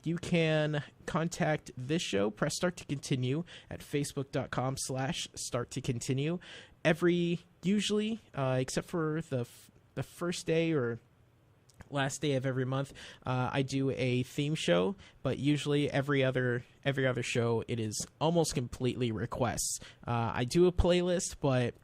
you can contact this show, Press Start to Continue, at facebook.com/start to continue. Usually, except for the first day or last day of every month, I do a theme show, but usually every other show it is almost completely requests. I do a playlist, but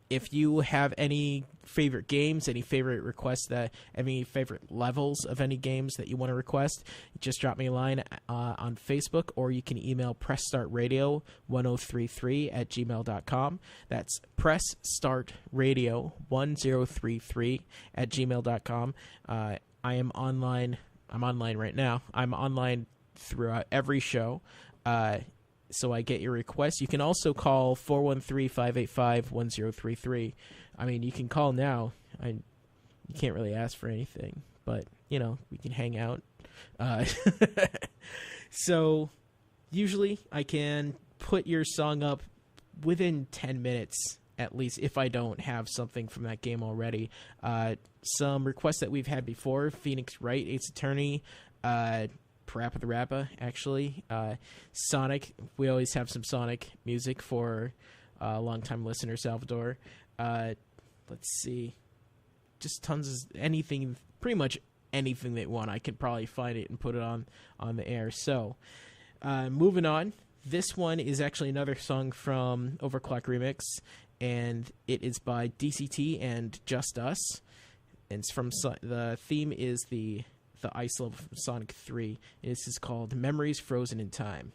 if you have any favorite games, any favorite requests, any favorite levels of any games that you want to request, just drop me a line on Facebook, or you can email pressstartradio1033@gmail.com. That's pressstartradio1033@gmail.com. I am online. I'm online right now. I'm online throughout every show. So I get your requests. You can also call 413-585-1033. I mean, you can call now. You can't really ask for anything, but, we can hang out. So usually I can put your song up within 10 minutes, at least, if I don't have something from that game already. Some requests that we've had before: Phoenix Wright, Ace Attorney, Parappa the Rappa, actually. Sonic, we always have some Sonic music for longtime listener Salvador. Let's see. Just tons of anything, pretty much anything they want. I could probably find it and put it on the air. So, moving on. This one is actually another song from Overclocked Remix, and it is by DCT and Just Us. And it's from the theme is the ice level from Sonic 3. This is called Memories Frozen in Time.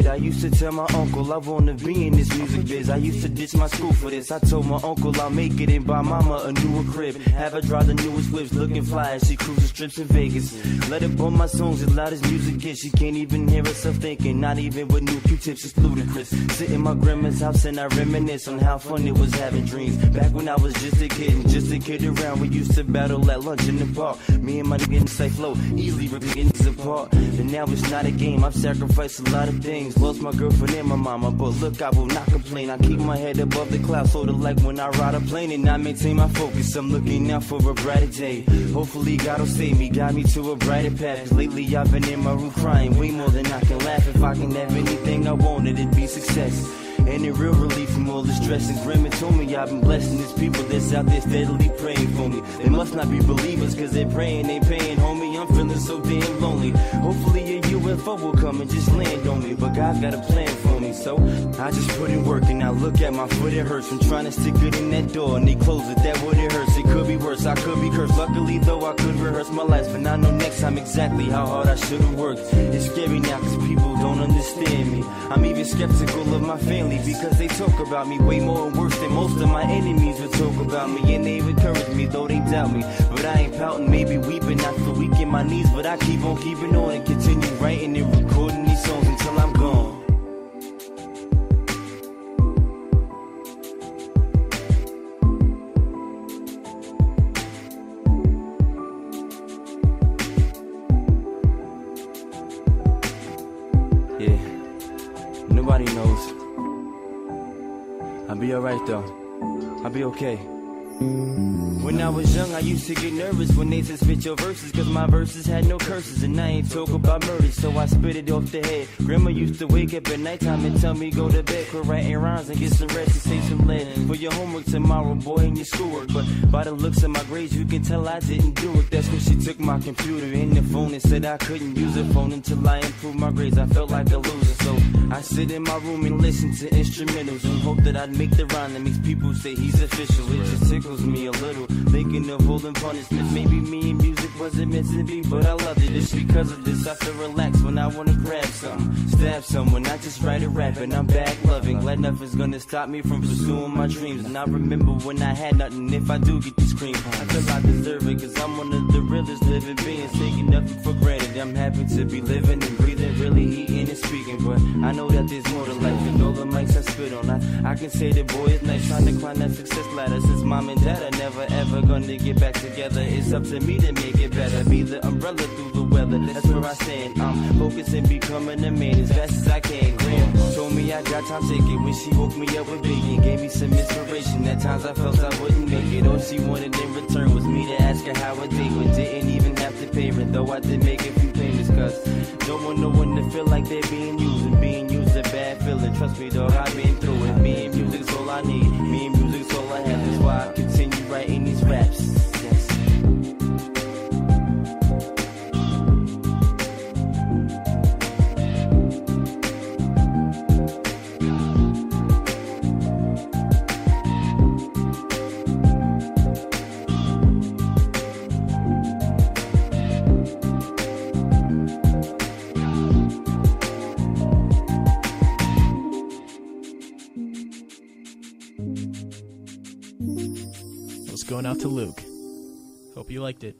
I used to tell my uncle I wanna be in this music biz. I used to ditch my school for this. I told my uncle I'll make it and buy mama a newer crib. Have her drive the newest whips, looking fly as she cruises strips in Vegas. Let her bump my songs as loud as music gets. She can't even hear herself thinking, not even with new Q-tips, it's ludicrous. Sit in my grandma's house and I reminisce on how fun it was having dreams. Back when I was just a kid around. We used to battle at lunch in the park. Me and my nigga in sight flow, easily ripping niggas apart. And now it's not a game, I've sacrificed a lot of things. Lost my girlfriend and my mama, but look, I will not complain. I keep my head above the clouds, sorta like when I ride a plane, and I maintain my focus. I'm looking out for a brighter day. Hopefully God will save me, guide me to a brighter path. 'Cause lately I've been in my room crying way more than I can laugh. If I can have anything I want, it'd be success. And a real relief from all the stress and grim. And told me I've been blessing these people that's out there steadily praying for me. They must not be believers, 'cause they're praying, they paying, homie. I'm feeling so damn lonely. Hopefully a UFO will come and just land on me, but God's got a plan for me. So I just put in work and I look at my foot, it hurts from trying to stick it in that door and they close it. That would it hurts. It could be worse, I could be cursed. Luckily though I could rehearse my life, but I know next time exactly how hard I should've worked. It's scary now 'cause people don't understand me. I'm even skeptical of my family because they talk about me way more and worse than most of my enemies would talk about me. And they encourage me though they doubt me, but I ain't pouting, maybe weeping, not so weak in my knees. But I keep on keeping on and continue writing and recording these songs until I'm gone. Yeah, nobody knows. I'll be alright though, I'll be okay. When I was young, I used to get nervous when they said spit your verses, cause my verses had no curses, and I ain't talk about murder, so I spit it off the head. Grandma used to wake up at nighttime and tell me go to bed, quit writing rhymes and get some rest and save some lead for your homework tomorrow, boy, and your schoolwork. But by the looks of my grades, you can tell I didn't do it. That's when she took my computer and the phone and said I couldn't use the phone until I improved my grades. I felt like a loser, so I sit in my room and listen to instrumentals and hope that I'd make the rhyme that makes people say he's official. It just tickles me a little, thinking of holding punishment. Maybe me and music wasn't meant to be, but I loved it. It's because of this I feel relaxed when I wanna grab something, stab someone. I just write a rap and I'm back loving. Glad nothing's gonna stop me from pursuing my dreams. And I remember when I had nothing. If I do get this cream, I feel I deserve it, cause I'm one of the realest living beings, taking nothing for granted. I'm happy to be living and breathing, really eating and speaking. But I know that there's more to life, and all the mics I spit on, I can say the boy is nice, trying to climb that success ladder. Since mom and dad are never ever gonna get back together, it's up to me to make it better. Be the umbrella through the weather, that's where I stand. I'm focusing, becoming a man as fast as I can. Graham told me I got time ticket when she woke me up with bacon, gave me some inspiration. At times I felt I wouldn't make it. All she wanted in return was me to ask her how a day went. Didn't even have to pay rent, though I did make a few payments, cause don't want no one to feel like they're being used, and being used a bad feeling. Trust me, dog, I've been through it. Me and music's all I need, me and music's all I have. That's why I continue writing these raps. Going out to Luke. Hope you liked it.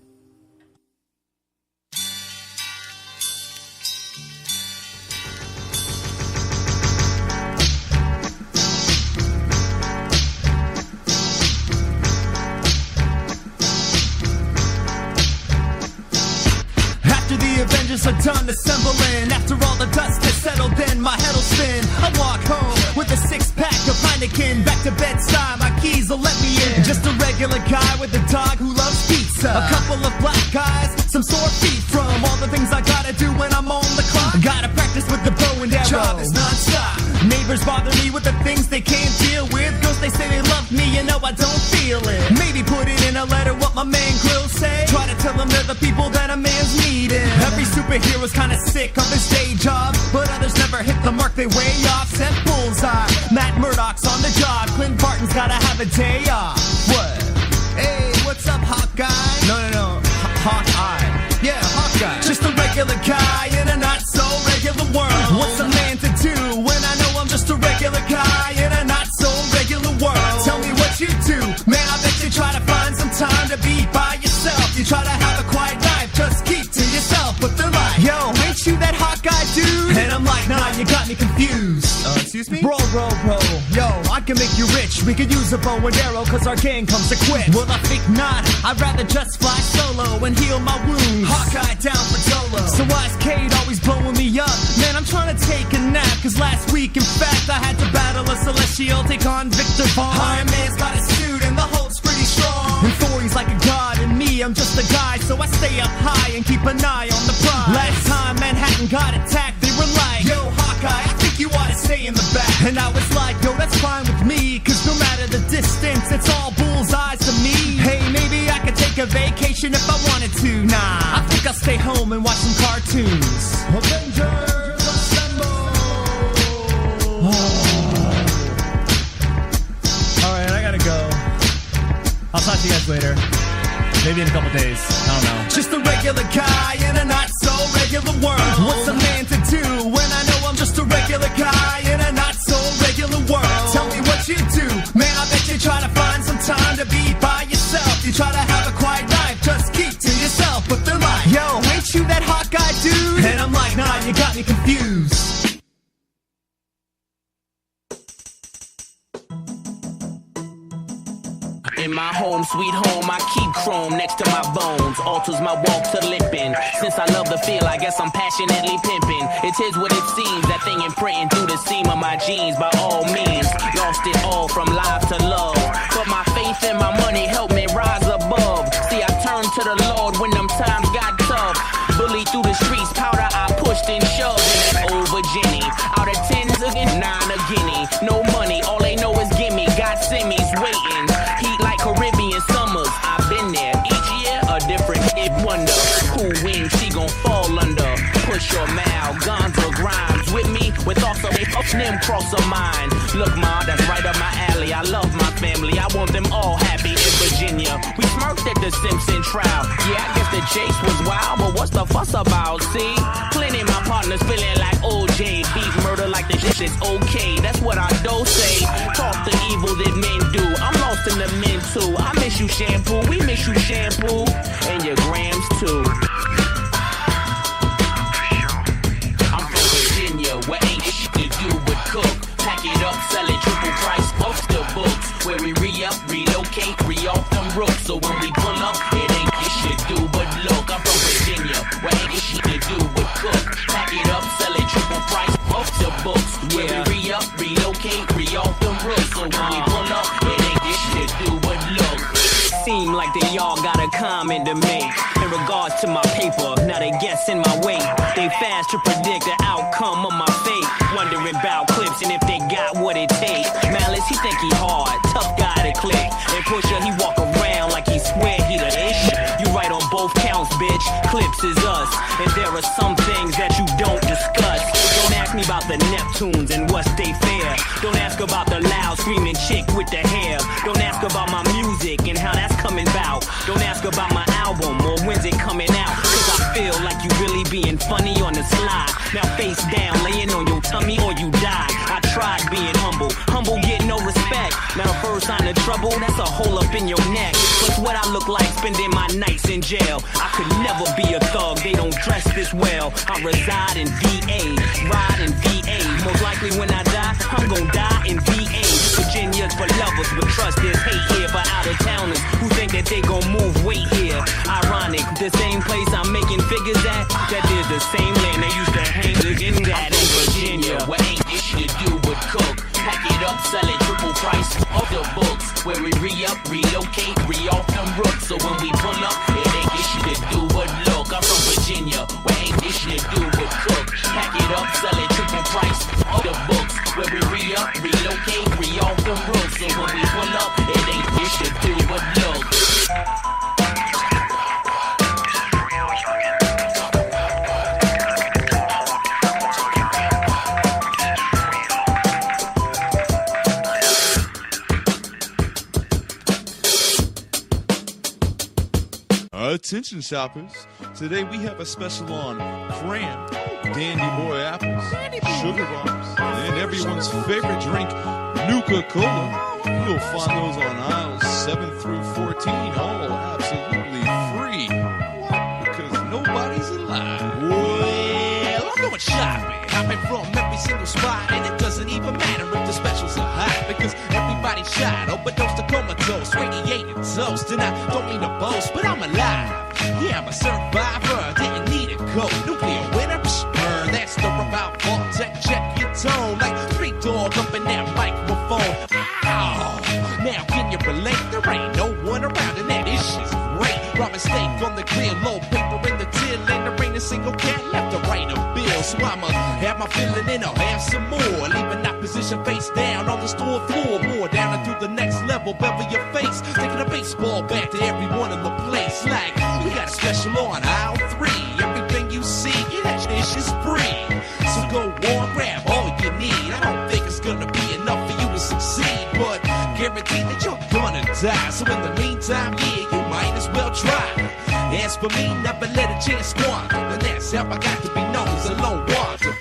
After the Avengers are done assembling, after all the dust has settled, then my head'll spin. I walk home with a six-pack of Heineken, back to Bed-Stuy, my keys will let me in. Just a regular guy with a dog who loves pizza, a couple of black guys, some sore feet from all the things I gotta do when I'm on the clock. Gotta practice with the bow and arrow, job is non-stop. Neighbors bother me with the things they can't deal with. Girls, they say they love me, you know I don't feel it. Maybe put it in a letter what my man Grill say. Try to tell them they're the people that a man's needing. Every superhero's kinda sick of his day job, but others never hit the mark, they way off. Set bullseye, Matt Murdock's on the job, Clint Barton's gotta have a day off. What? Hey, what's up, Hawkguy? No, Hawkeye. Yeah, Hawkguy. Just a regular guy in a not-so-regular world. What's a man to do when I know I'm just a regular guy in a not-so-regular world? Tell me what you do, man, I bet you try to find some time to be by yourself. You try to have a quiet life, just keep to yourself. But they're like, yo, ain't you that Hawkguy dude? And I'm like, nah, you got me confused. Excuse me? Bro. Yo, I can make you rich. We could use a bow and arrow, cause our gang comes equipped. Well, I think not. I'd rather just fly solo and heal my wounds. Hawkguy down for Dolo. So why's Cade always blowing me up? Man, I'm trying to take a nap, cause last week, in fact, I had to battle a Celestial, take on Victor Vaughn. Iron Man's got a suit and the Hulk's pretty strong. And Thor, he's like a god, and me, I'm just a guy, so I stay up high and keep an eye on the prize. Last time Manhattan got attacked, they were like, yo, Hawkeye, I think you ought to stay in the back. And I was like, yo, that's fine with me, cause no matter the distance, it's all bullseyes to me. Hey, maybe I could take a vacation if I wanted to. Nah, I think I'll stay home and watch some cartoons. Avengers assemble! Alright, I gotta go. I'll talk to you guys later. Maybe in a couple days. I don't know. Just a regular guy in a not-so-regular world. What's a man to do when I know I'm just a regular guy in a not-so-regular world? Tell me what you do. Man, I bet you try to find some time to be by yourself. You try to have a quiet life, just keep to yourself. But they're like, yo, ain't you that Hawkguy dude? And I'm like, nah, you got me confused. In my home, sweet home, I keep chrome next to my bones. Alters my walk to limping. Since I love the feel, I guess I'm passionately pimping. It is what it seems, that thing imprinting through the seam of my jeans. By all means, lost it all from life to love. Put my faith and my money Nim cross of mine. Look, ma, that's right up my alley. I love my family. I want them all happy in Virginia. We smirked at the Simpson trial. Yeah, I guess the chase was wild, but what's the fuss about? See, plenty of my partners feeling like OJ. Beat murder like the shit is okay. That's what I do say. Talk the evil that men do. I'm lost in the men too. I miss you, shampoo. We miss you, shampoo. And your grams too. I'm from Virginia, where ain't shit to do but cook. Pack it up, sell it triple price off the books. Where we re-up, relocate, re-off them rooks. So when we pull up, it ain't shit to do but look. I'm from Virginia, where ain't shit to do but cook. Pack it up, sell it triple price off the books. Where we re-up, relocate, re-off them rooks. So when we pull up, it ain't shit to do but look. Seem like they all got a comment to make in regards to my paper. Now they guessing my weight. They fast to predict the outcome of my fate. Wondering about Clipse and if they got what it takes. Malice, he think he hard, tough guy to click. And Pusha, he walk around like he swear he the ish. You right on both counts, bitch. Clipse is us, and there are some things that you don't discuss. Don't ask me about the Neptunes and what's they fair. Don't ask about the loud screaming chick with the hair. Don't ask about my music and how that's coming about. Don't ask about my album or when's it coming out. Cause I feel like you really being funny on the slide. Now face down, laying on your tummy or you die. I tried being humble, humble get no respect. Now the first sign of trouble, that's a hole up in your neck. Plus what I look like spending my nights in jail. I could never be a thug, they don't dress this well. I reside in VA, ride in VA. Most likely when I die, I'm gon' die in VA. Virginia's for lovers, but trust there's hate here for out-of-towners who think that they gon' move weight here. Ironic, the same place I'm making figures at, that is the same land they used to hang in that in Virginia. Where ain't this shit to do but cook. Pack it up, sell it triple price off the books. Where we re-up, relocate, re-off them rooks. So when we pull up, it ain't this shit to do but look. I'm from Virginia, where ain't this shit to do but cook. Pack it up, sell it triple price off the books. Where we re-up, relocate, re-off them rooks. So when we pull up, it ain't this shit to do but look. Attention shoppers, today we have a special on Cram, Dandy Boy Apples, Sugar Bombs, and everyone's favorite drink, Nuka-Cola. You'll find those on aisles 7 through 14, all absolutely free. Because nobody's alive. Well, I'm going shopping, hopping from every single spot, and it doesn't even matter if the specials are hot, because everybody's shot, overdose to comatose, radiating toast, and I don't mean to boast, but I'm alive. Yeah, I'm a survivor, didn't need a coat, nuclear winner, burn, that's the about vault tech, check your tone, like 3 dog up in that microphone. Ow! Now can you relate? There ain't no one around, and that is shit's great. Raw mistake on the grill, low paper in the till, and there ain't a single cat left to write a bill, so I'ma have my feeling and I'll have some more, leaving that position face down on the store floor, more down and through the next level, bevel your face, taking a baseball bat to everyone in the place, like we got a special on aisle 3, everything you see, that shit is free, so go on, grab all you need. I don't think it's gonna be enough for you to succeed, but guaranteed that you're gonna die, so in the meantime, yeah, you might as well try. As for me, never let a chance squander, and that's how I got to be known as a lone wanderer.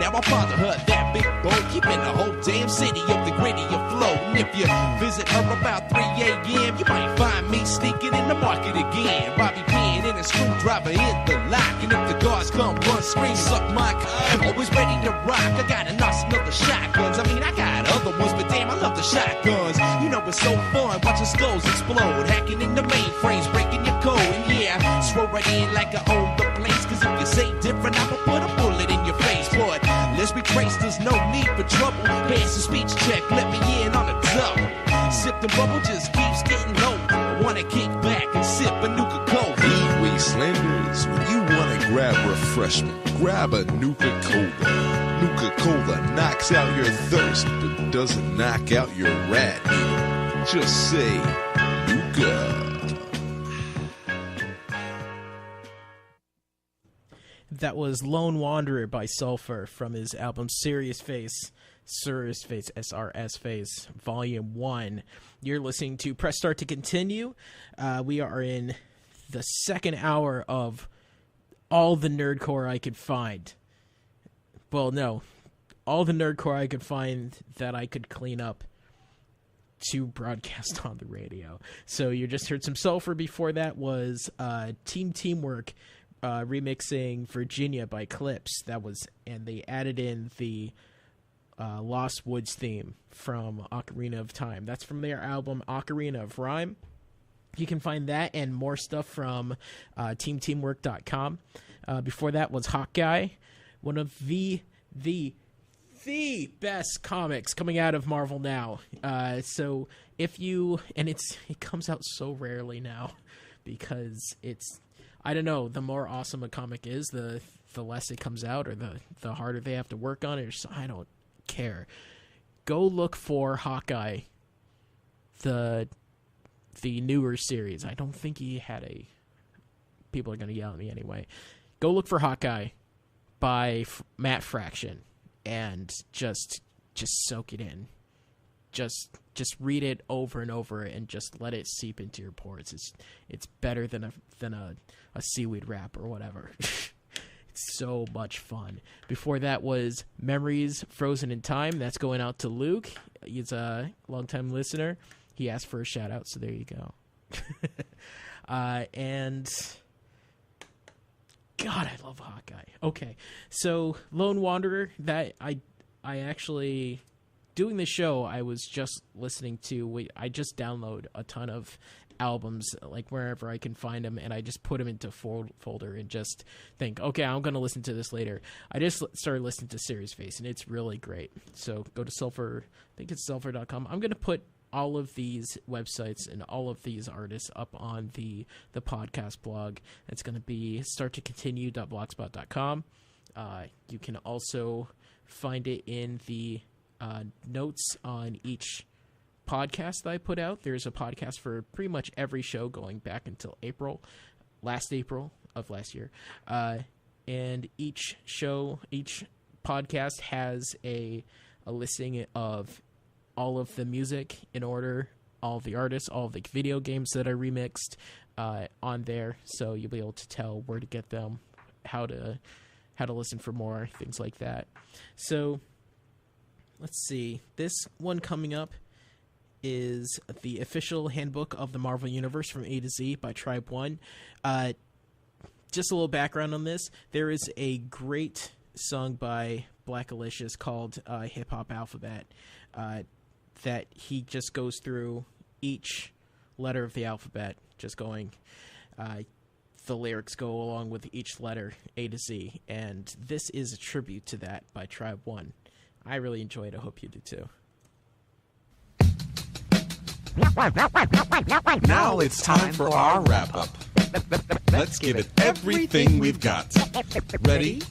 Now I bother her, that big boat, keeping the whole damn city up the gritty afloat. And if you visit her about 3 a.m., you might find me sneaking in the market again. Bobby Pin and a screwdriver in the lock, and if the guards come run, scream, suck my cock. Always ready to rock, I got an arsenal of shotguns. I mean, I got other ones, but damn, I love the shotguns. You know it's so fun, watching skulls explode, hacking in the mainframes, breaking your code. And yeah, swear right in like I own the place, cause if you say different, I'ma put a bullet in your face. But let's be traced, there's no need for trouble. Pass the speech check, let me in on a double. Sip the bubble just keeps getting low. I wanna kick back and sip a Nuka-Cola. Hey, Wastelanders, when you want to grab refreshment, grab a Nuka-Cola. Nuka-Cola knocks out your thirst, but doesn't knock out your rat. Just say, Nuka. That was Lone Wanderer by Sulfur from his album Srsface. Srsface, Srsface, Volume 1. You're listening to Press Start to Continue. We are in the second hour of all the nerdcore I could find. Well, no. All the nerdcore I could find that I could clean up to broadcast on the radio. So you just heard some Sulfur. Before that was Teamwork remixing Virginia by Clipse. And they added in the Lost Woods theme from Ocarina of Time. That's from their album Ocarina of Rhyme. You can find that and more stuff from teamwork.com. Before that was Hawkguy, one of the best comics coming out of Marvel now. So if you, and it comes out so rarely now because I don't know, the more awesome a comic is, the less it comes out, or the harder they have to work on it. I don't care. Go look for Hawkguy, the newer series. I don't think he had people are going to yell at me anyway. Go look for Hawkguy by Matt Fraction and just soak it in. Just read it over and over and just let it seep into your pores. It's better than a seaweed wrap or whatever. It's so much fun. Before that was Memories Frozen in Time. That's going out to Luke. He's a longtime listener. He asked for a shout out, so there you go. And God, I love Hawkguy. Okay, so Lone Wanderer, that I actually, doing the show, I was just listening to. I just download a ton of albums, like wherever I can find them, and I just put them into folder and just think, okay, I'm going to listen to this later. I just started listening to Srsface, and it's really great. So go to Sulfur. I think it's sulfur.com. I'm going to put all of these websites and all of these artists up on the podcast blog. It's going to be starttocontinue.blogspot.com. You can also find it in the notes on each podcast that I put out. There's a podcast for pretty much every show going back until last April of last year. And each podcast has a listing of all of the music in order, all of the artists, all of the video games that are remixed on there, so you'll be able to tell where to get them, how to listen for more, things like that. So let's see. This one coming up is the official Handbook of the Marvel Universe from A to Z by Tribe One. Just a little background on this. There is a great song by Black Alicious called Hip Hop Alphabet that he just goes through each letter of the alphabet, just going, the lyrics go along with each letter, A to Z, and this is a tribute to that by Tribe One. I really enjoy it. I hope you do too. Now it's time for our wrap-up. Let's give it everything we've got. Ready?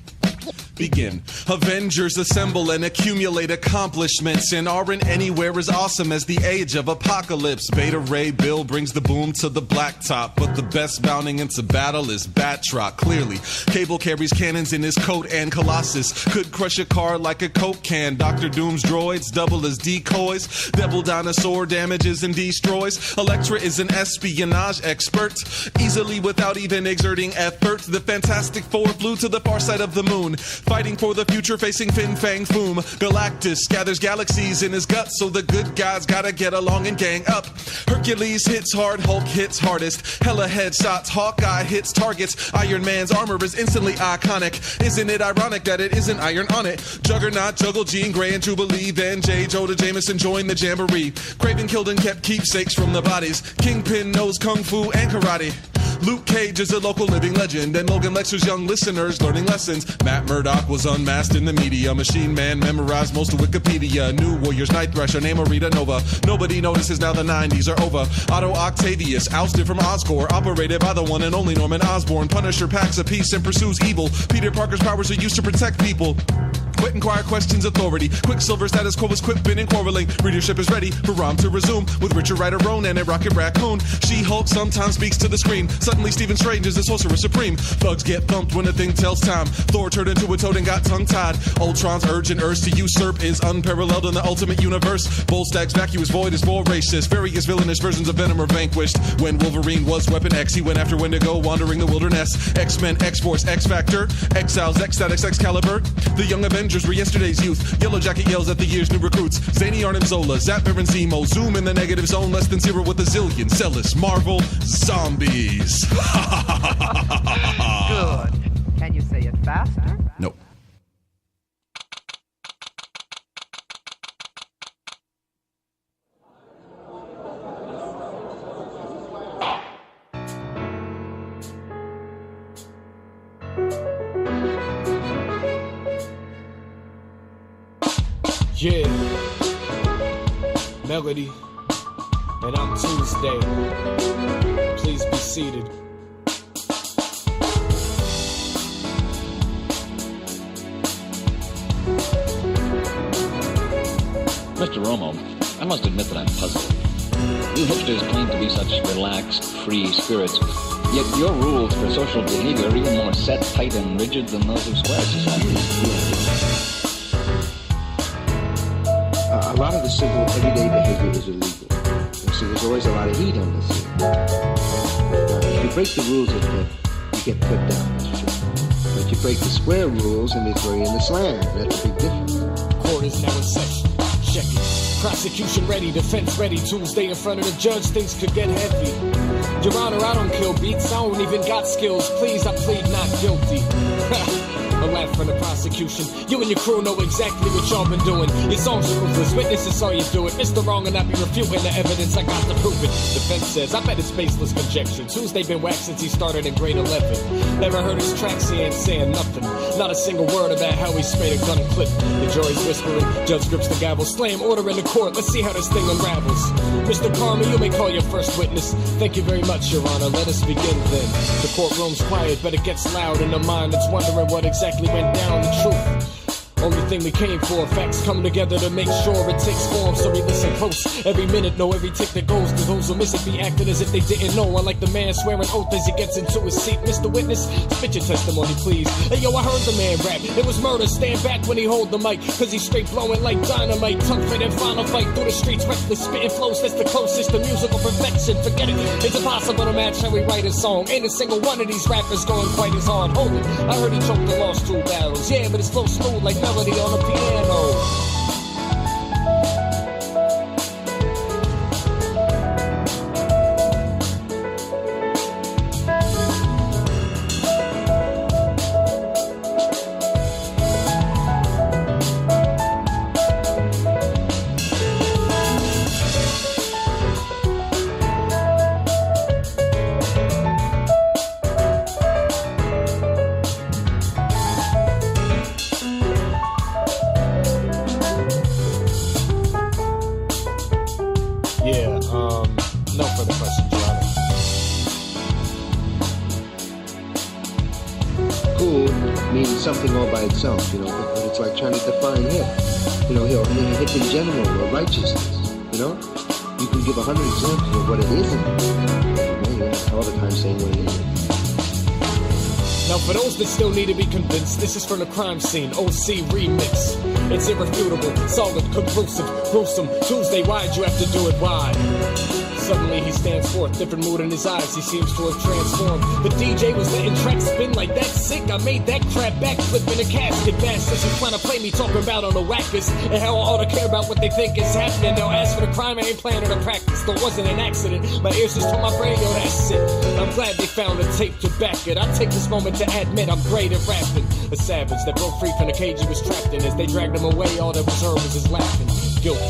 Begin. Avengers assemble and accumulate accomplishments and aren't anywhere as awesome as the age of apocalypse. Beta Ray Bill brings the boom to the blacktop, but the best bounding into battle is Batroc. Clearly, Cable carries cannons in his coat, and Colossus could crush a car like a Coke can. Dr. Doom's droids double as decoys. Devil Dinosaur damages and destroys. Elektra is an espionage expert, easily without even exerting effort. The Fantastic Four flew to the far side of the moon, fighting for the future, facing Fin Fang Foom. Galactus gathers galaxies in his guts, so the good guys gotta get along and gang up. Hercules hits hard, Hulk hits hardest. Hella headshots, Hawkeye hits targets. Iron Man's armor is instantly iconic. Isn't it ironic that it isn't iron on it? Juggernaut juggled Jean Grey and Jubilee, then J. Jonah Jameson joined the jamboree. Craven killed and kept keepsakes from the bodies. Kingpin knows kung fu and karate. Luke Cage is a local living legend, and Logan lectures young listeners learning lessons. Matt Murdock was unmasked in the media. Machine Man memorized most of Wikipedia. New Warriors, Night Thrasher, name Rita Nova. Nobody notices now the 90s are over. Otto Octavius, ousted from Oscorp, operated by the one and only Norman Osborn. Punisher packs a peace and pursues evil. Peter Parker's powers are used to protect people. Quit inquire questions authority. Quicksilver status quo is quipping and quarreling. Readership is ready for Rom to resume with Richard Ryder Ronan and Rocket Raccoon. She-Hulk sometimes speaks to the screen. Suddenly Stephen Strange is the sorcerer supreme. Thugs get thumped when the thing tells time. Thor turned into a toad and got tongue-tied. Ultron's urge and urge to usurp is unparalleled in the ultimate universe. Volstagg's vacuous void is more racist. Various villainous versions of Venom are vanquished. When Wolverine was Weapon X, he went after Wendigo, wandering the wilderness. X-Men, X-Force, X-Factor, Exiles, X-Statics, Excalibur. The Young Avengers were yesterday's youth. Yellow Jacket yells at the year's new recruits. Zany Arnim Zola, Zap Baron Zemo. Zoom in the negative zone, less than zero with a zillion. Celis, Marvel, zombies. Good. Can you say it faster? Nope. Yeah, Melody, and I'm Tuesday. Please be seated. Mr. Romo, I must admit that I'm puzzled. You hipsters claim to be such relaxed, free spirits, yet your rules for social behavior are even more set, tight, and rigid than those of square society. A lot of the simple, everyday behavior is illegal. And so there's always a lot of heat on this thing. If you break the rules of it, you get put down, that's true. But you break the square rules and they throw you in the slam. That's a big difference. Court is now in session. Check it. Prosecution ready, defense ready. Tuesday in front of the judge, things could get heavy. Your Honor, I don't kill beats, I don't even got skills. Please, I plead not guilty. A laugh from the prosecution. You and your crew know exactly what y'all been doing. Your songs are ruthless, witnesses saw you do it. Mr. Wrong and I be refuting the evidence, I got to prove it. Defense says, I bet it's baseless conjecture. Tuesday been whacked since he started in grade 11. Never heard his tracks, he ain't saying nothing. Not a single word about how he sprayed a gun clip. The jury's whispering, judge grips the gavel. Slam, order in the court, let's see how this thing unravels. Mr. Karma, you may call your first witness. Thank you very much, Your Honor, let us begin then. The courtroom's quiet, but it gets loud in the mind that's wondering what exactly went down, the truth. Only thing we came for, facts come together to make sure it takes form, so we listen close. Every minute, know every tick that goes. To those who miss it be acting as if they didn't know. Unlike the man swearing oath as he gets into his seat. Mr. Witness, spit your testimony, please. Hey, yo, I heard the man rap. It was murder. Stand back when he hold the mic, cause he's straight blowing like dynamite. Tongue fit and final fight through the streets. Reckless, spitting flows, that's the closest to musical perfection. Forget it, it's impossible to match how we write a song. Ain't a single one of these rappers going quite as hard. Hold it, I heard he choked and lost 2 battles. Yeah, but his flow smooth like melody on a piano. No further questions, Your Honor. Cool means something all by itself, you know, but it's like trying to define hip. You know, hip in general, or righteousness, you know? You can give 100 examples of what it isn't. You know, all the time saying what it isn't. Now for those that still need to be convinced, this is from the crime scene, OC remix. It's irrefutable, solid, conclusive, gruesome. Tuesday, why'd you have to do it? Why? Suddenly he stands forth, different mood in his eyes, he seems to have transformed. The DJ was letting tracks spin like that sick. I made that crap backflip in a casket. Bastards who trying to play me talking about on the whackers and how I ought to care about what they think is happening. Now as for the crime, I ain't planning to practice. There wasn't an accident, my ears just told my brain, yo, that's it. I'm glad they found a tape to back it. I take this moment to admit I'm great at rapping. A savage that broke free from the cage he was trapped in. As they dragged him away, all that was heard was his laughing. Guilty.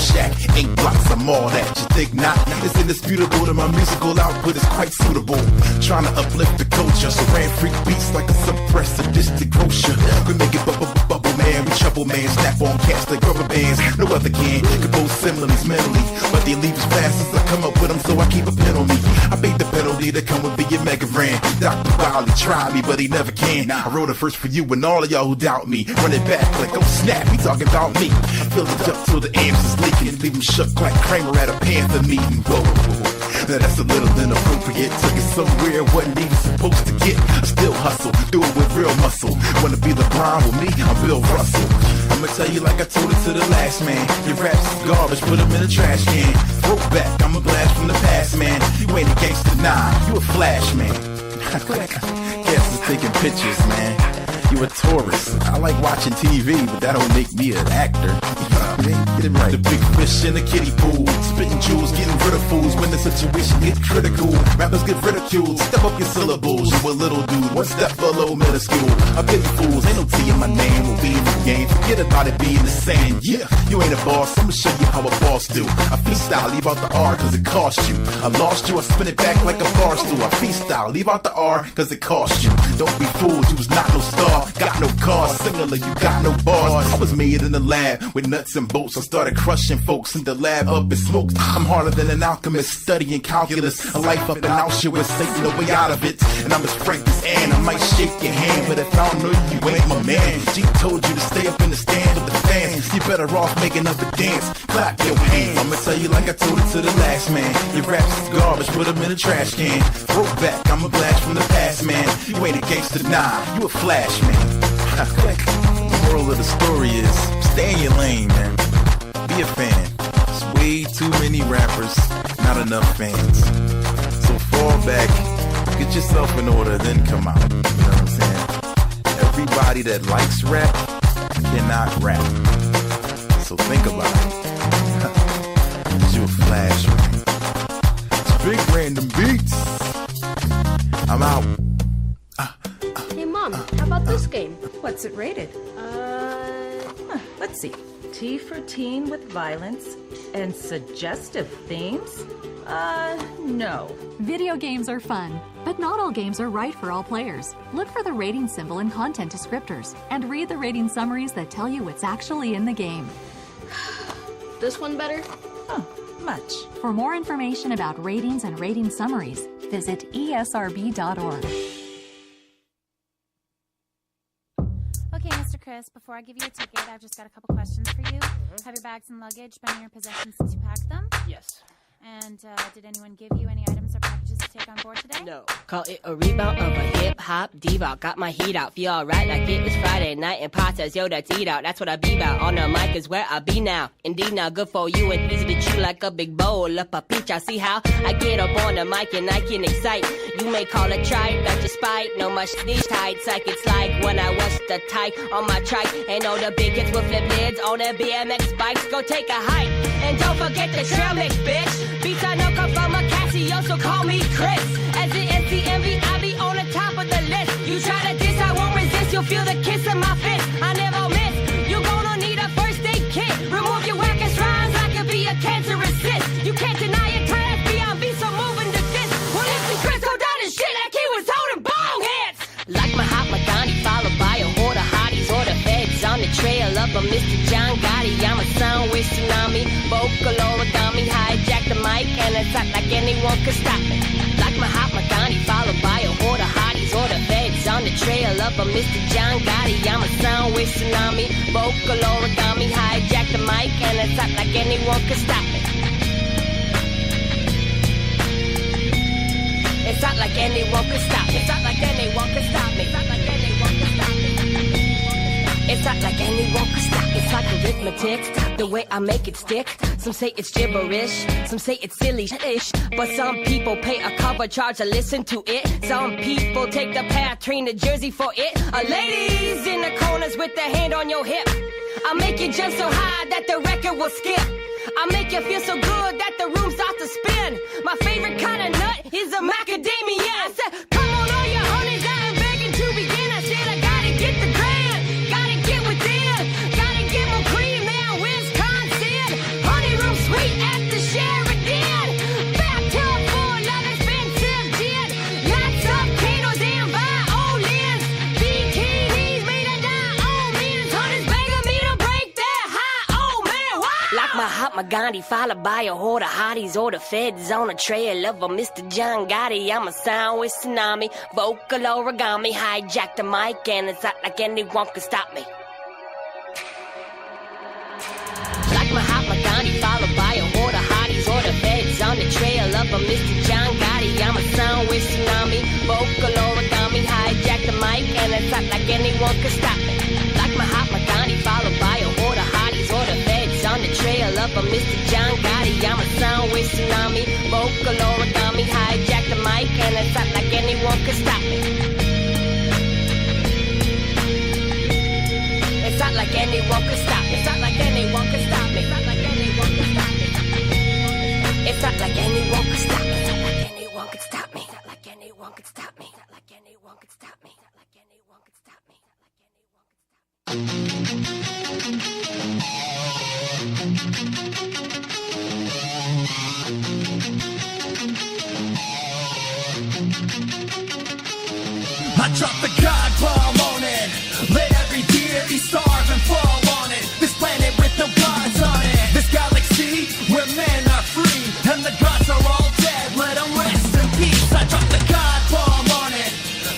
shack. 8 blocks, I'm all that, you think not? It's indisputable that my musical output is quite suitable. Trying to uplift the culture, so ran freak beats like a suppressed sadistic grocer. We make it bubble man, we trouble man, snap on cats like rubber bands. No other can compose similes mentally, but they leave as fast as I come up with them, so I keep a pen on me. I paid the penalty to come with the Mega Ran. Dr. Wiley tried me, but he never can. I wrote it first for you and all of y'all who doubt me. Run it back like, oh snap, he talking about me. Fill it up till the amps is leaking, leave him shook like Kramer at a Panther meeting. Whoa, now that's a little inappropriate. Took it somewhere wasn't even supposed to get. I still hustle, do it with real muscle. Wanna be LeBron with me? I'm Bill Russell. I'ma tell you like I told it to the last man. Your raps is garbage, put them in a trash can. Throwback, I'm a blast from the past, man. You ain't a gangster, nah, you a flash, man. Guess is taking pictures, man. You a tourist. I like watching TV, but that don't make me an actor. Get it right. The big fish in the kiddie pool, spitting jewels, getting rid of fools when the situation gets critical. Rappers get ridiculed, step up your syllables. You a little dude, one step below middle school. I pity fools, ain't no T in my name. We'll be in the game, forget about it being the same. Yeah, you ain't a boss, I'ma show you how a boss do. I freestyle, leave out the R cause it cost you. I lost you, I spin it back like a bar stool. I freestyle, leave out the R cause it cost you. Don't be fooled, you was not no star. Got no cars, singular, you got no bars. I was made in the lab with nuts and bolts. I started crushing folks in the lab up in smokes. I'm harder than an alchemist studying calculus. A life up in Auschwitz, Satan the way out of it. And I'm as frank as Ann, I might shake your hand, but if I don't know you, you ain't my man. G told you to stay up in the stand with the fans. You better off making up a dance, clap your hands. I'ma tell you like I told it to the last man. Your raps is garbage, put them in a trash can. Throwback, I'm a blast from the past, man. You ain't a gangster, nah, you a flash, man. The moral of the story is, stay in your lane, man. Be a fan. There's way too many rappers, not enough fans. So fall back, get yourself in order, then come out. You know what I'm saying? Everybody that likes rap cannot rap. So think about it. You a flash, man. It's big random beats. I'm out. Hey, Mom, how about this game? What's it rated? Let's see. T for teen with violence and suggestive themes? No. Video games are fun, but not all games are right for all players. Look for the rating symbol in content descriptors and read the rating summaries that tell you what's actually in the game. This one better? Much. For more information about ratings and rating summaries, visit esrb.org. Okay, Mr. Chris, before I give you a ticket, I've just got a couple questions for you. Have your bags and luggage been in your possession since you packed them? Yes. And did anyone give you any items or packages to take on board today? No. Call it a rebound of a hip-hop diva. Got my heat out, feel alright like it is Friday night. And Pa says, yo, that's eat out. That's what I be about. On the mic is where I be now. Indeed, now good for you and easy to chew like a big bowl of a peach. I see how I get up on the mic and I can excite. You may call it tripe, that's your spite. No much these tights like it's like when I was the type on my trike. And all the big kids with flip lids on their BMX bikes. Go take a hike. And don't forget the trail mix, bitch. Beats I know come from a Casio, so call me Chris. As the NCMV, I be on the top of the list. You try to diss, I won't resist. You'll feel the kiss of my fist. I never miss. You gonna need a first aid kit. Remove your wackest rhymes, I could be a cancerous cyst. You can't deny it, class beyond be so moving to this. Well, if the Chris go down and shit like he was holding bong heads. Like Mahatma Gandhi, followed by a horde of hotties or the feds on the trail of a Mr. John Gotti. I'm a sound with tsunami, vocal origami, hijack the mic, and it's not like anyone could stop me. Like Mahatma Gandhi, followed by a horde of hotties or the feds on the trail of a Mr. John Gotti. I'm a sound with tsunami, vocal origami, hijack the mic, and it's not like anyone could stop me. It's not like anyone could stop me. It's not like anyone could stop me. It's not like anyone could stop me. It's not like anyone could stop me. It's like arithmetic, the way I make it stick. Some say it's gibberish, some say it's silly-ish. But some people pay a cover charge to listen to it. Some people take the path, train to Jersey for it. Ladies in the corners with their hand on your hip. I'll make you jump so high that the record will skip. I'll make you feel so good that the room starts to spin. My favorite kind of nut is a macadamia. I said, come on all your honeys, I'm begging to begin. I said, I gotta get the grand, gotta get within, gotta get more cream than Wisconsin. Honey Like Mahatma Gandhi, followed by a horde of hotties or the feds on a trail of a Mr. John Gotti. I'm a sound with tsunami, vocal origami, hijack the mic and it's not like anyone can stop me. Like Mahatma Gandhi, followed by a horde of hotties or the feds on the trail of a Mr. John Gotti. I'm a sound with tsunami, vocal origami, hijack the mic and it's not like anyone can stop me. Like Mahatma Gandhi, followed by a horde of hotties or the feds on the trail of a Mr. John Gotti. I'm a sound with tsunami, vocal origami, hijack the mic and it's not like anyone can stop me. It's not like anyone can stop me. It's not like anyone can stop me. It's not like anyone can stop me. It's not like anyone can stop me. It's not like anyone can stop me. It's not like anyone can stop me. It's not like anyone can stop me. It's not like anyone can stop me. I drop the Godbomb on it. Let every deity starve and fall on it. This planet with no gods on it. This galaxy where men are free and the gods are all dead. Let them rest in peace. I drop the Godbomb on it.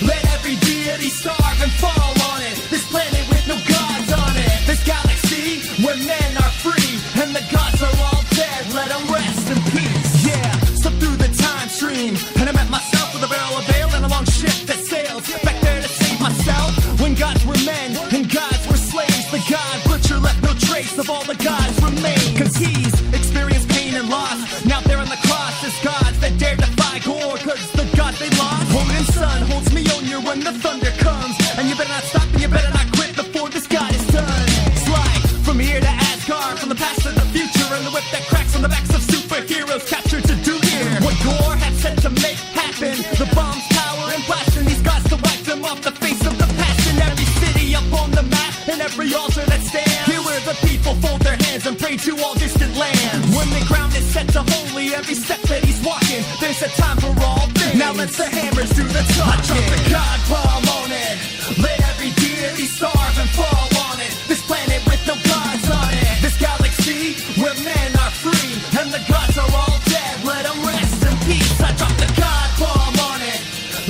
Let every deity starve and fall on it. This planet with no gods on it. This galaxy where men are free and the gods are all dead. Let them rest in peace. Yeah, slip through the time stream and I met myself with a barrel of ale and a long ship that sails back there to save myself. When gods were men and gods were slaves, the god butcher left no trace of all the gods remain. Cause he's experienced pain and loss. Now they're on the cross as gods that dare defy gore. Cause the god they lost, Odin's son holds Mjolnir when the thunder comes. And you better not stop and you better not quit before this god is done. It's like from here to Asgard, from the past to the future, and the whip that cracks on the backs of superheroes captured to do here what Gore had said to make happen. The bomb's power and blasting these gods to wipe them off the face of the past. In every city up on the map and every altar that stands, here where the people fold their hands and pray to all distant lands. When the ground is set to holy, every step that he's walking, there's a time for all things. Now let the hammers do the talking. I drop the Godbomb on it. Let every deity starve and fall on it. This planet with no gods on it. This galaxy where men are free and the gods are all dead. Let them rest in peace. I drop the Godbomb on it.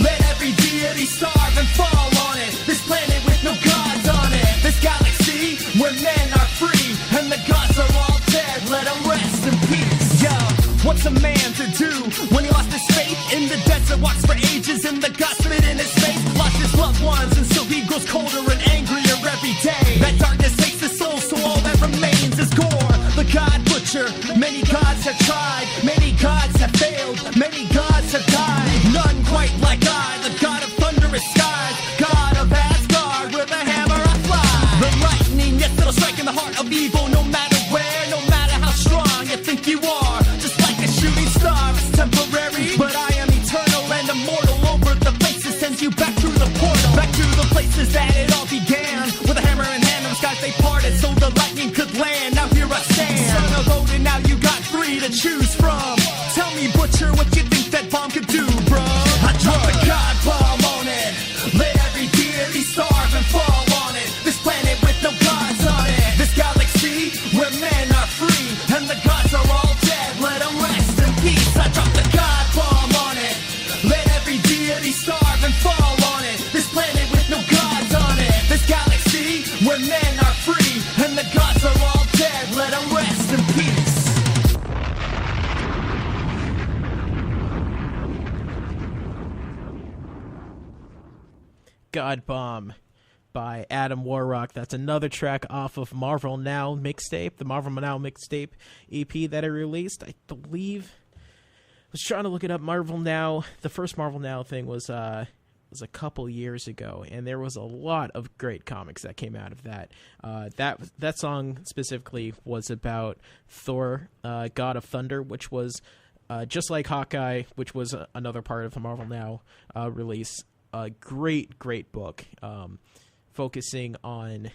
Let every deity starve and fall on it. This planet with no gods on it. This galaxy where men are free and the gods are all dead. Let them rest in peace. Yo, what's a man to do when he lost his faith in the desert? Walks for ages and the God spit in his face. Lost his loved ones and so he grows colder and angrier every day. That darkness takes his soul, so all that remains is gore. The God butcher. Many gods have tried, many gods have failed, many gods have died. None quite like I, the god of thunderous skies, god of Asgard, with a hammer I fly. The lightning, yes, it'll strike in the heart of evil, no matter where, no matter how strong you think you are. Just like a shooting star, it's temporary, but I am eternal and immortal. Over the places sends you back through the portal, back to the places that it all began. With a hammer in hand, and the skies they parted so the lightning could land. Now here I stand, son of Odin, now you got three to choose from. Tell me, butcher, what you think that bomb could do, bro? I drop the Godbomb on it. Let every deity starve and fall on it. This planet with no gods on it. This galaxy where men are free and the gods are all dead. Let them rest in peace. I drop the Godbomb on it. Let every deity starve and fall on it. This planet with no gods on it. This galaxy where men are free and the gods are all dead. Let them rest in peace. Godbomb by Adam WarRock. That's another track off of Marvel Now Mixtape, the Marvel Now Mixtape EP that I released. I believe I was trying to look it up. Marvel Now, the first Marvel Now thing was a couple years ago, and there was a lot of great comics that came out of that. That song specifically was about Thor, God of Thunder, which was just like Hawkguy, which was another part of the Marvel Now release. A great book, focusing on,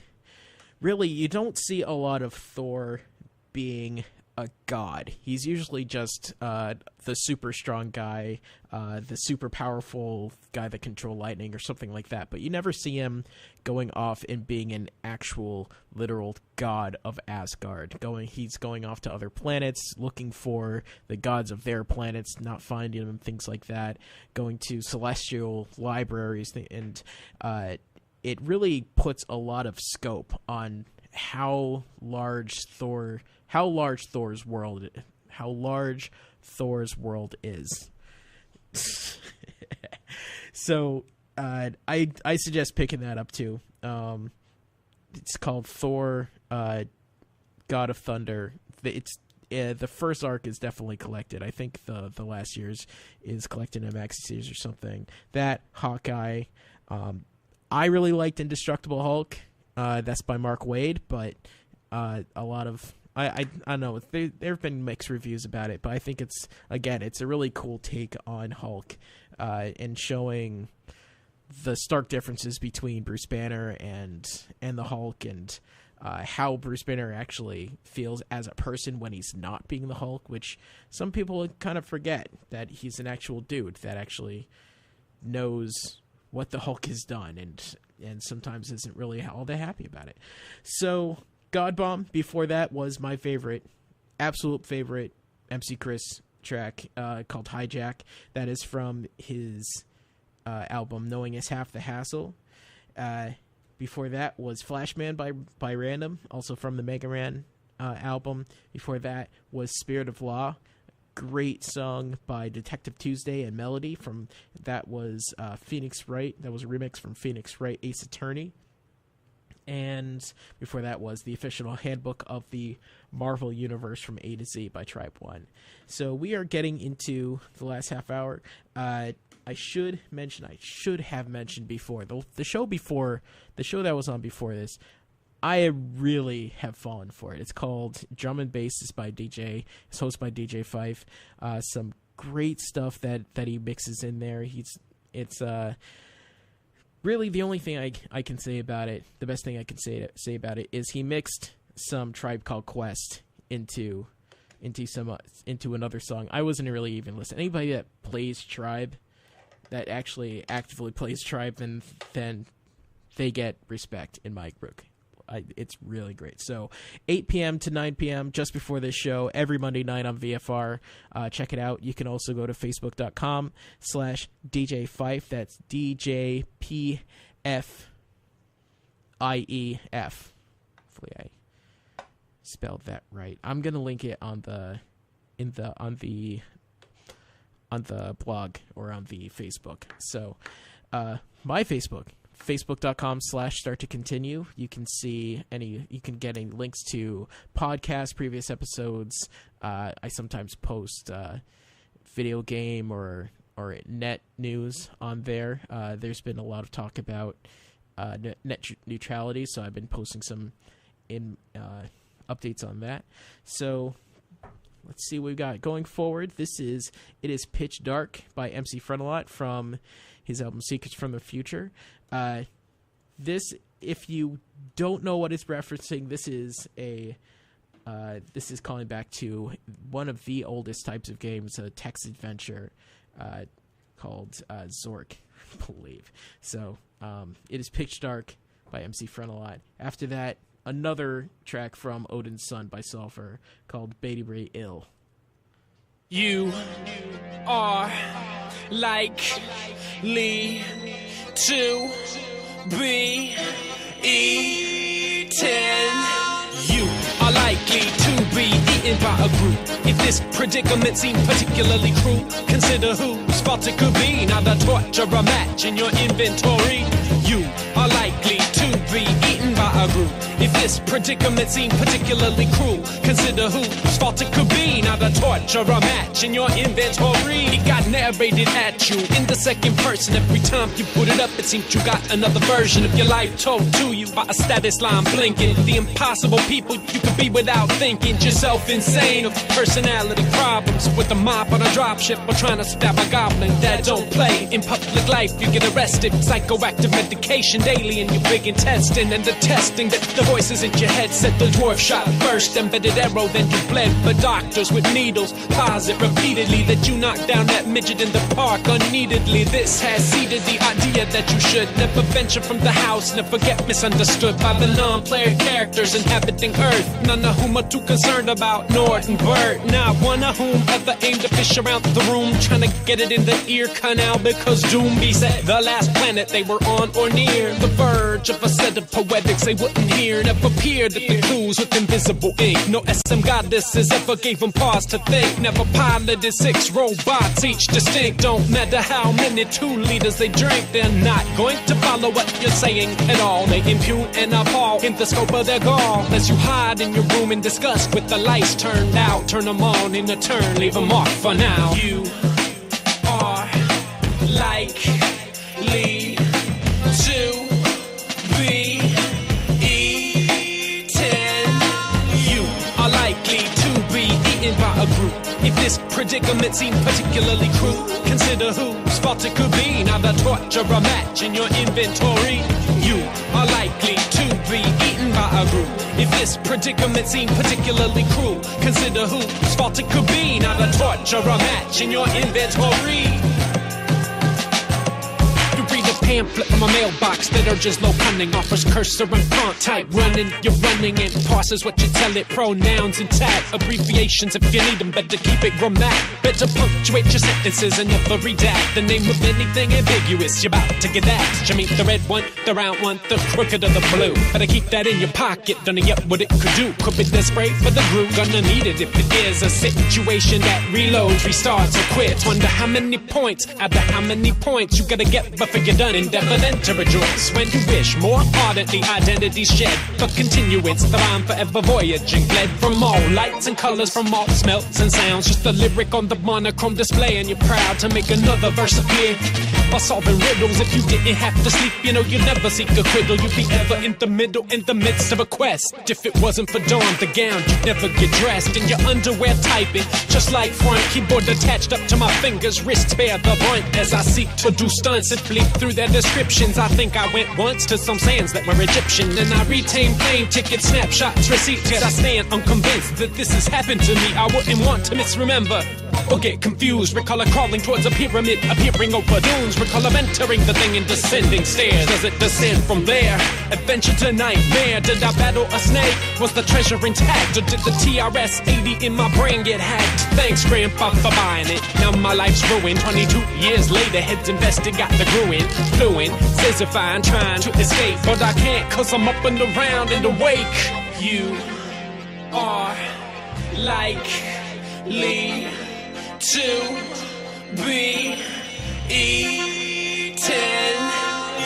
really, you don't see a lot of Thor being a god. He's usually just the super strong guy, the super powerful guy that control lightning or something like that. But you never see him going off and being an actual literal god of Asgard. He's going off to other planets, looking for the gods of their planets, not finding them, things like that. Going to celestial libraries, and it really puts a lot of scope on how large Thor's world is. So I suggest picking that up too. It's called Thor, God of Thunder. It's the first arc is definitely collected. I think the last year's is collected in a maxi series or something. That Hawkguy. I really liked Indestructible Hulk. That's by Mark Waid, but a lot of I don't know. There have been mixed reviews about it, but I think it's a really cool take on Hulk, and showing the stark differences between Bruce Banner and the Hulk, and how Bruce Banner actually feels as a person when he's not being the Hulk, which some people kind of forget that he's an actual dude that actually knows what the Hulk has done, and sometimes isn't really all that happy about it. So Godbomb before that was my absolute favorite MC Chris track, called Hijack. That is from his album Knowing Is Half the Hassle. Before that was Flashman by Random, also from the Mega Ran album. Before that was Spirit of Law. Great song by Detective Tuesday and Melody. That was Phoenix Wright. That was a remix from Phoenix Wright, Ace Attorney. And before that was the official Handbook of the Marvel Universe from A to Z by Tribe One. So we are getting into the last half hour. I should have mentioned before the show that was on before this. I really have fallen for it. It's called Drum and Bass. It's hosted by DJ Fife. Some great stuff that he mixes in there. It's really the only thing I can say about it. The best thing I can say about it is he mixed some Tribe Called Quest into another song. I wasn't really even listening. Anybody that plays Tribe, that actually actively plays Tribe, then they get respect in my book. It's really great. So 8 p.m. to 9 p.m. just before this show, every Monday night on VFR. Check it out. You can also go to facebook.com/DJ Fife. That's DJPFIEF. Hopefully I spelled that right. I'm gonna link it on the blog or on the Facebook. So my Facebook.com/start to continue. You can get any links to podcasts, previous episodes. I sometimes post video game or net news on there. There's been a lot of talk about net neutrality, so I've been posting some updates on that. So let's see what we've got going forward. It is Pitch Dark by MC Frontalot from his album Secrets from the Future. This, if you don't know what it's referencing, this is calling back to one of the oldest types of games, a text adventure called Zork, I believe. So it is Pitch Dark by MC Frontalot. After that, another track from Odin's Son by Sulfur called Baby Ill. You are likely to be eaten. You are likely to be eaten by a group. If this predicament seems particularly cruel, consider whose fault it could be. Now the torch or a match in your inventory. You are likely to be eaten by a group. If this predicament seems particularly cruel, consider whose fault it could be. Now the torch or a match in your inventory. It got narrated at you in the second person. Every time you put it up, it seems you got another version of your life told to you by a status line blinking. The impossible people you could be without thinking. Yourself insane of personality problems with a mop on a dropship or trying to stab a goblin that don't play. In public life, you get arrested. Psychoactive medication daily in your big intestine, and the testing that the voices in your head said the dwarf shot first, embedded arrow, then you bled for doctors with needles. Posit repeatedly that you knocked down that midget in the park unneededly. This has seeded the idea that you should never venture from the house, never get misunderstood by the non-player characters inhabiting Earth. None of whom are too concerned about Nord and Bert. Not one of whom ever aimed to fish around the room, trying to get it in the ear canal, because Doomby said the last planet they were on or near the verge of a set of poetics they wouldn't hear. Never peered at the clues with invisible ink. No SM goddesses ever gave them pause to think. Never piloted 6 robots, each distinct. Don't matter how many 2 liters they drink, they're not going to follow what you're saying at all. They impugn and appall in the scope of their gall. As you hide in your room in disgust with the lights turned out, turn them on in a turn, leave them off for now. You are likely to be eaten. You are likely to be eaten by a group. If this predicament seemed particularly cruel, consider whose fault it could be. Now the torture a match in your inventory. You are likely to be eaten by a group. If this predicament seemed particularly cruel, consider whose fault it could be. Now the torture a match in your inventory. Pamphlet from a mailbox that urges low cunning, offers cursor and font type running. You're running and parses what you tell it, pronouns intact, abbreviations if you need them, better keep it grammatic. Better punctuate your sentences and never redact the name of anything ambiguous. You're about to get axed. You meet the red one, the round one, the crooked or the blue. Better keep that in your pocket, don't know yet what it could do. Could be the spray for the groove, gonna need it if it is a situation that reloads, restarts or quits. Wonder how many points, out of how many points you gotta get before you're done. Endeavor then to rejoice when you wish more ardently identities shed for continuance, that I'm forever voyaging, bled from all lights and colors, from all smells and sounds. Just a lyric on the monochrome display, and you're proud to make another verse appear by solving riddles. If you didn't have to sleep, you know you'd never seek a quiddle. You'd be ever in the middle, in the midst of a quest. If it wasn't for Dawn, the gown, you'd never get dressed in your underwear typing, just like front keyboard attached up to my fingers. Wrists bear the brunt as I seek to do stunts and fleet through their descriptions. I think I went once to some sands that were Egyptian, and I retained plane tickets, snapshots, receipts. Yet I stand unconvinced that this has happened to me. I wouldn't want to misremember or get confused. Recall her crawling towards a pyramid, appearing over dunes. Recall her entering the thing and descending stairs. Does it descend from there? Adventure to nightmare. Did I battle a snake? Was the treasure intact? Or did the TRS-80 in my brain get hacked? Thanks, Grandpa, for buying it. Now my life's ruined. 22 years later, heads invested, got the growing. Fluent, sizzifying, trying to escape, but I can't, cause I'm up and around and awake. You are likely to be eaten.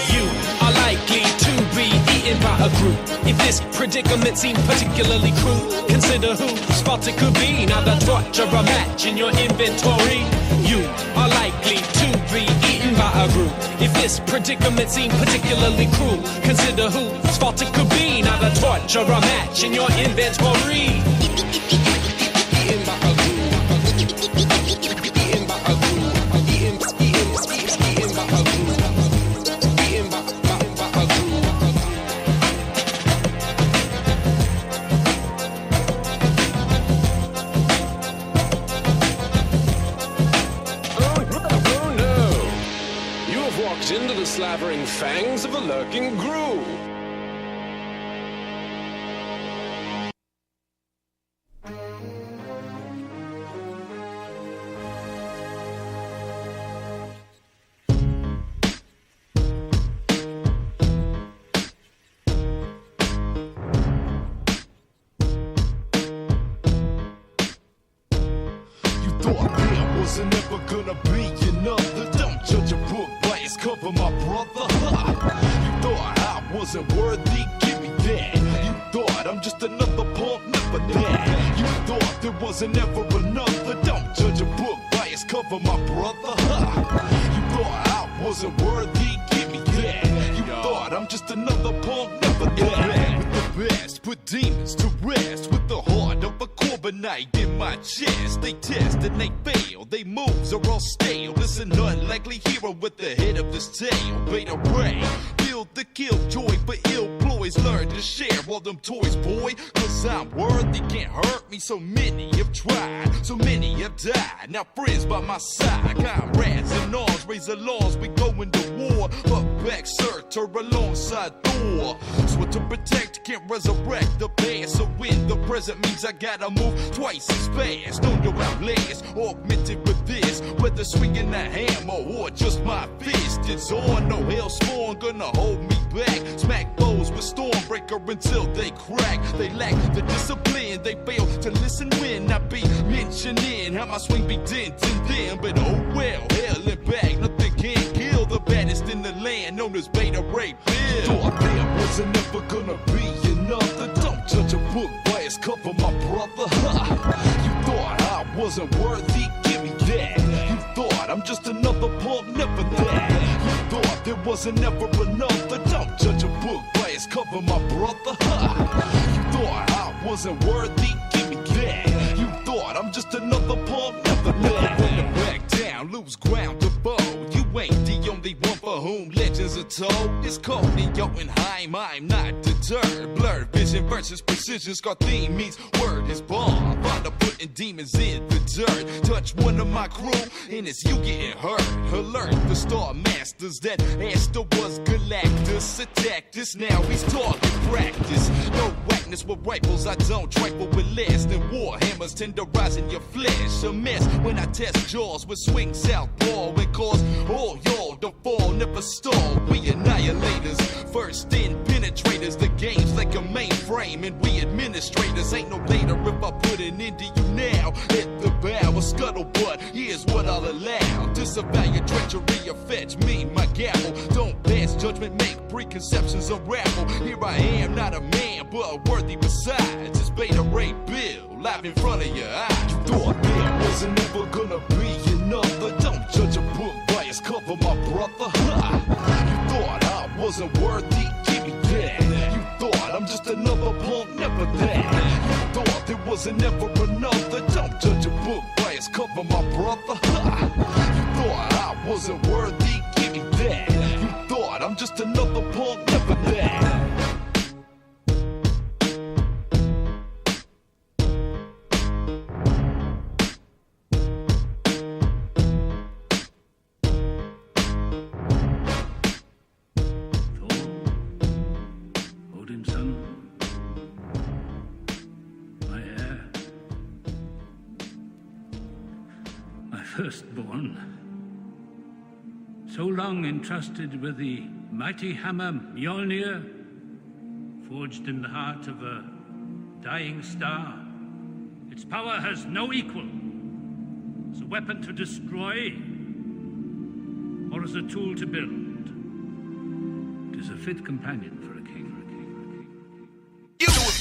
You are likely to be eaten by a group. If this predicament seemed particularly cruel, consider whose fault it could be. Now the torture a match in your inventory. You are likely to be eaten by a group. If this predicament seemed particularly cruel, consider whose fault it could be. Now the torture a match in your inventory. Eaten by a group. Eaten by a group. Eaten by a group. Eaten by a group. Into the slavering fangs of a lurking grue. You thought there wasn't ever gonna be another. Don't judge a book by its cover, my brother. You thought I wasn't worthy, give me that. You thought I'm just another punk, never that. You thought there wasn't ever another. Don't judge a book by its cover, my brother. You thought I wasn't worthy, give me that. You thought I'm just another punk, never that. With the best, put demons to rest. With the heart of a Corbinite in my chest. They test and they fail, they moves are all stale. This an unlikely hero with the head of this tail. Beta Ray, build the killjoy for ill ploy. boys learn to share all them toys, boy. Cause I'm worthy, can't hurt me. So many have tried, so many have died. Now friends by my side, comrades in arms, raise the laws, we go into war. But back, sir, turn alongside Thor. So to protect, can't resurrect the past. So when the present means I gotta move twice as fast. Don't know outlast, augmented with this. Whether swinging the hammer or just my fist, it's on. No hell spawn gonna hold me back. Smack foes with Stormbreaker until they crack. They lack the discipline, they fail to listen when I be mentioning how my swing be denting them. But oh well, hell and back, nothing can kill the baddest in the land, known as Beta Ray Bill. Thought there wasn't ever gonna be another. Don't judge a book by its cover, my brother. You thought I wasn't worthy, give me that. You thought I'm just another punk, never that. You thought there wasn't ever another. Don't judge a book by its cover, my brother. You thought I wasn't worthy, give me that. You thought I'm just another punk, never that. Never back down, lose ground to bow. You ain't the only one for whom legends are told. It's cold in Jotunheim, I'm not deterred. Blurred vision versus precision, scar theme means word is bomb. Find putting demons in the dirt. Touch one of my crew, and it's you getting hurt. Alert the Star Masters that Asta was Galactus. Attacked us, now he's target practice. No whackness with rifles, I don't trifle with less than warhammers tenderizing your flesh. A mess when I test jaws with swing southpaw and cause all y'all to fall, never stall. We annihilators, first in penetrators. The game's like a mainframe, and we administrators. Ain't no later if I put an end to you now. Hit the bow, a scuttlebutt, here's what I'll allow. Disavow your treachery or fetch me my gavel. Don't pass judgment, make preconceptions unravel. Here I am, not a man, but worthy besides. It's Beta Ray Bill, live in front of your eyes. You thought there wasn't ever gonna be another. Don't judge a book by its cover, my brother. You thought I wasn't worthy, give me that. You thought I'm just another punk, never that. You thought there wasn't ever another. Don't judge a book by its cover, my brother. You thought I wasn't worthy, give me that. You thought I'm just another punk, never that. Odin's son, my heir, my firstborn, so long entrusted with the mighty hammer Mjolnir, forged in the heart of a dying star. Its power has no equal. As a weapon to destroy, or as a tool to build. It is a fit companion for a king.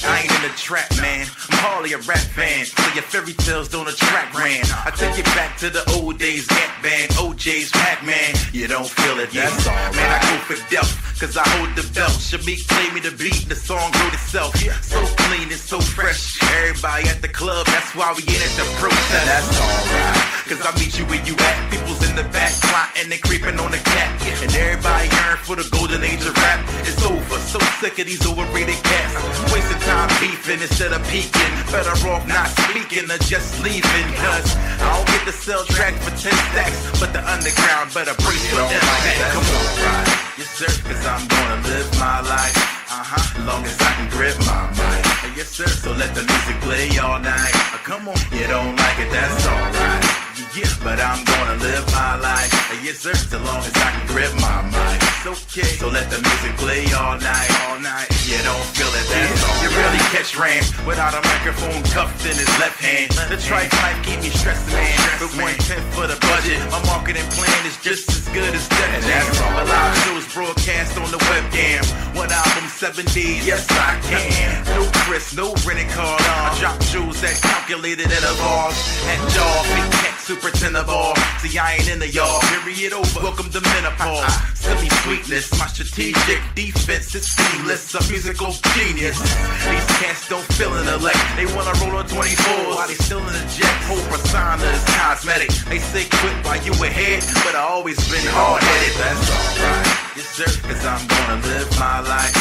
I ain't in the trap, man. I'm hardly a rap fan, so your fairy tales don't attract ran. I take it back to the old days, Gap Band, OJ's Pac-Man. You don't feel it, that's all right. Man, I go for death, cause I hold the belt. Shamik play me the beat, the song wrote itself. So clean and so fresh. Everybody at the club, that's why we in at the protest. That's alright, cause I meet you where you at. People's in the back, plotting and creeping on the cat. And everybody yearn for the golden age of rap. It's over, so sick of these overrated cats. Wasting time beefing instead of peeking. Better off not speaking or just leaving. Cause I don't get to sell tracks for 10 stacks, but the underground better brace for that. Come on, right? Yes, sir, cause I'm gonna live my life. Long as I can grip my mic. Yes, sir, so let the music play all night. Come on, you don't like it, that's alright. Yeah, but I'm gonna live my life. Yes, sir, so long as I can grip my mic. It's okay, so let the music play all night. You don't feel it, that's all. You really catch Ram without a microphone cuffed in his left hand. The trife might keep me stressed, man. But 1/10 for the budget. My marketing plan is just as good as that. That's all. A live shows broadcast on the webcam. One album, 7 days. Yes, I can. No Chris, no rented car. I drop shows that calculated intervals. At jaw, big tech, super tenor ball. See, I ain't into y'all. Period over. Welcome to menopause. Silly sweetness. My strategic defense is seamless. A musical genius. These cats don't feel an elect. They wanna roll on 24 while they still in the jet. Whole persona is cosmetic. They say quit while you ahead, but I always been hard-headed. That's alright. Yes, sir, cause I'm gonna live my life.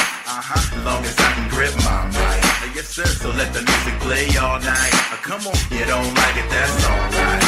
Long as I can grip my mic. Yes, sir, so let the music play all night. Come on, you don't like it, that's alright.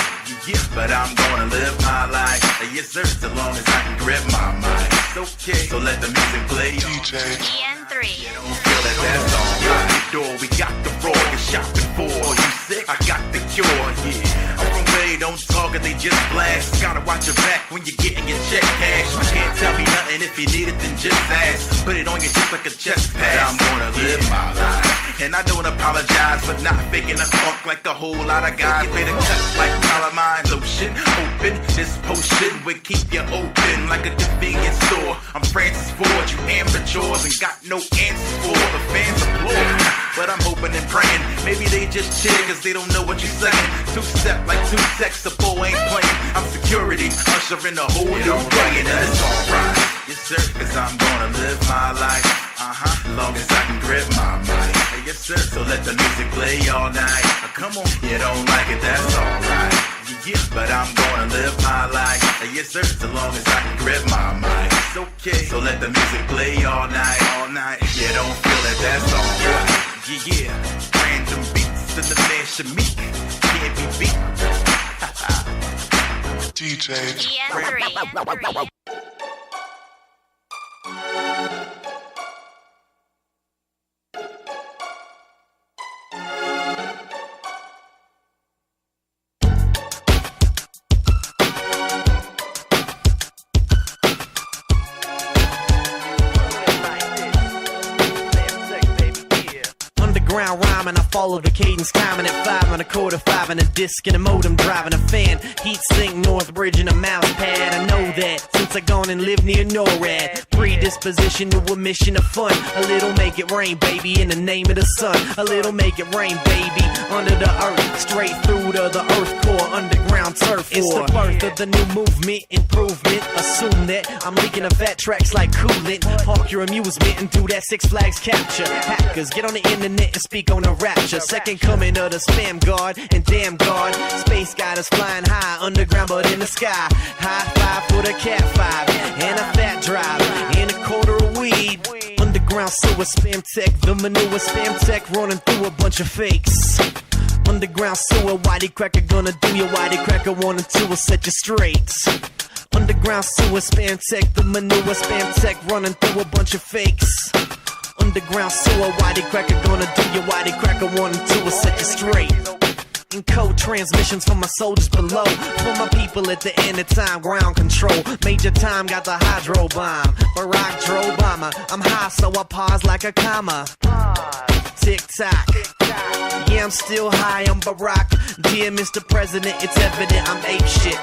Yeah, but I'm gonna live my life. Yes, sir, so long as I can grip my mic. It's okay, so let the music play. DJ EN3. You don't feel it, that's alright. The door, we got the raw, the shopping for. You sick? I got the cure, yeah. I'm from way, don't talk and they just blast. Gotta watch your back when you're getting your check cash. You can't tell me nothing if you need it, then just ask. Put it on your chest like a chest pad. I'm gonna live my life. And I don't apologize for not faking a funk like a whole lot of guys. Way to cut like Calamine lotion. Open this potion will keep you open like a convenience store. I'm Francis Ford, you amateurs and got no answers for the fans applaud. But I'm hoping and praying maybe they just chill cause they don't know what you're saying. Two-step like two sex, a boy ain't playing. I'm security, usher in the whole new day. And that's alright, yes sir, cause I'm gonna live my life. Long as I can grip my mic. Yes sir, so let the music play all night. Come on, you don't like it, that's alright. Yeah, but I'm gonna live my life. Yes sir, so long as I can grip my mic. It's okay, so let the music play all night, all night. You don't feel it, that's alright. Yeah, random beats to the man Samik. Can't be beat. DJ EN3. Underground rhyming, I follow the cadence, timing at 5 on a quarter, 5 on a disc, and a modem driving a fan. Heat sink, Northbridge, and a mouse pad. I know that since I gone and live near NORAD. Predisposition to a mission of fun. A little make it rain, baby, in the name of the sun. A little make it rain, baby, under the earth, straight through to the earth core, underground turf war. It's the birth of the new movement, improvement. Assume that I'm leaking a fat tracks like coolant. Hawk your amusement and do that Six Flags capture. Hackers, get on the internet and speak on a rapture. Second coming of the spam guard and damn guard. Space got us flying high, underground but in the sky. High five for the cat 5 and a fat drive and a quarter of weed. Underground sewer spam tech, the manure spam tech running through a bunch of fakes. Underground sewer, whitey cracker gonna do your whitey cracker 1 and 2 will set you straight. Underground sewer spam tech, the manure spam tech running through a bunch of fakes. Underground sewer, whitey cracker gonna do your whitey cracker 1 and 2 will set you straight. Encode transmissions for my soldiers below. For my people at the end of time, ground control. Major time got the hydro bomb. WarRock drove bomber. I'm high, so I pause like a comma. Tick tock. Yeah, I'm still high on Barack. Dear Mr. President, it's evident I'm ape shit.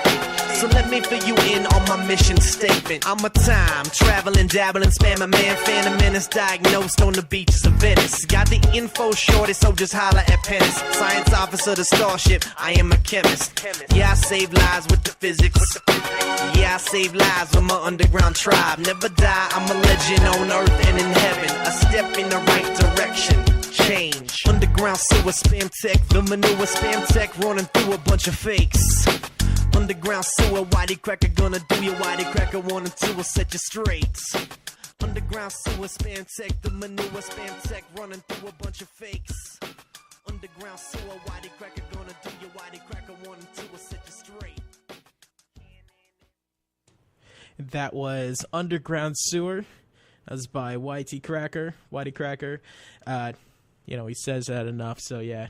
So let me fill you in on my mission statement. I'm a time traveling, dabbling, spamming man, Phantom Menace diagnosed on the beaches of Venice. Got the info shorty, so just holler at Pennis. Science officer, the starship, I am a chemist. Yeah, I save lives with the physics. Yeah, I save lives with my underground tribe. Never die, I'm a legend on earth and in heaven. A step in the right direction. Change. Underground sewer spam tech, the manure spam tech running through a bunch of fakes. Underground sewer, whitey cracker gonna do your whitey cracker 1 and 2 will set you straight. Underground sewer spam tech, the manure spam tech running through a bunch of fakes. Underground sewer, whitey cracker gonna do your whitey cracker 1 and 2 will set you straight. That was Underground Sewer. That was by Whitey Cracker. You know, he says that enough, so yeah,